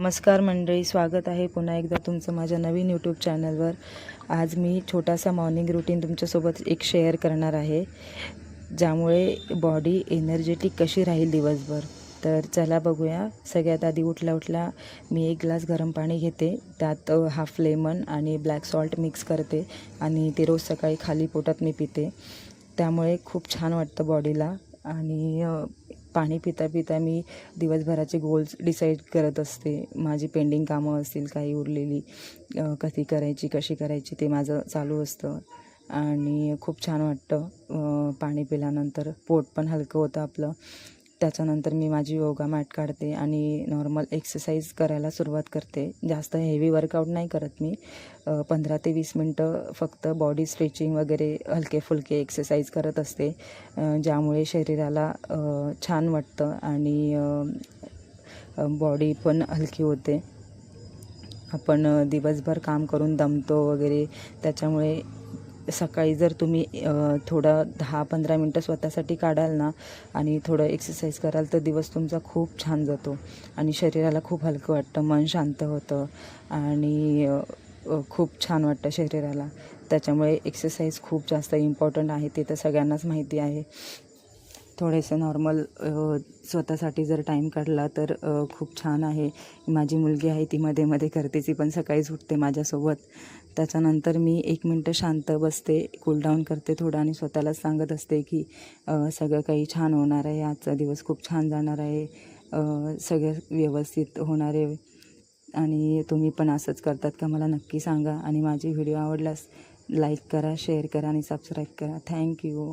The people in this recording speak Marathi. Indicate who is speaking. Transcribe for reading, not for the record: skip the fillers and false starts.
Speaker 1: नमस्कार मंडळी, स्वागत आहे पुन्हा एकदा तुमचं माझ्या नवीन यूट्यूब चॅनलवर। आज मी छोटासा मॉर्निंग रूटीन तुमच्यासोबत एक शेअर करणार आहे, ज्यामुळे बॉडी एनर्जेटिक कशी राहील दिवसभर। तर चला बघूया। सगळ्यात आधी उठल्या मी एक ग्लास गरम पाणी घेते, त्यात हाफ लेमन आणि ब्लॅक सॉल्ट मिक्स करते आणि ते रोज सकाळी खाली पोटात मी पिते। त्यामुळे खूप छान वाटतं बॉडीला। आणि पाणी पिता पिता मी दिवसभराचे गोल्स डिसाईड करत असते। माझी पेंडिंग कामं असतील काही उरलेली, कधी करायची कशी करायची ते माझं चालू असतं आणि खूप छान वाटतं। पाणी पिल्यानंतर पोट पण हलकं होतं आपलं। त्याच्यानंतर मी माझी योगा मॅट काढते आणि नॉर्मल एक्सरसाइज करायला सुरुवात करते। जास्त हेवी वर्कआउट नाही करत मी, 15 ते 20 मिनटं फक्त बॉडी स्ट्रेचिंग वगैरे हलके फुलके एक्सरसाइज करत असते, ज्यामुळे शरीराला छान वाटतं आणि बॉडी पण हलकी होते। आपण दिवसभर काम करून दमतो वगैरे, त्याच्यामुळे सकाळी जर तुम्ही थोडं 10-15 मिनटं स्वतःसाठी काढाल ना आणि थोडं एक्सरसाइज कराल तर दिवस तुमचा खूप छान जातो आणि शरीराला खूप हलकं वाटतं, मन शांत होतं आणि खूप छान वाटतं शरीराला। त्याच्यामुळे एक्सरसाइज खूप जास्त इम्पॉर्टंट आहे, ते तर सगळ्यांनाच माहिती आहे। थोडेसे नॉर्मल स्वतःसाठी जर टाईम काढला तर खूप छान आहे। माझी मुलगी आहे ती मध्ये मध्ये करते, ती पण सकाळीच उठते माझ्यासोबत। त्याच्यानंतर मी 1 मिनटं शांत बसते, कूलडाऊन करते थोडं आणि स्वतःला सांगत असते की सगळं काही छान होणार आहे, आजचा दिवस खूप छान जाणार आहे, सगळं व्यवस्थित होणार आहे। आणि तुम्ही पण असंच करतात का मला नक्की सांगा। आणि माझी व्हिडिओ आवडल्यास लाईक करा, शेअर करा आणि सबस्क्राईब करा। थँक्यू।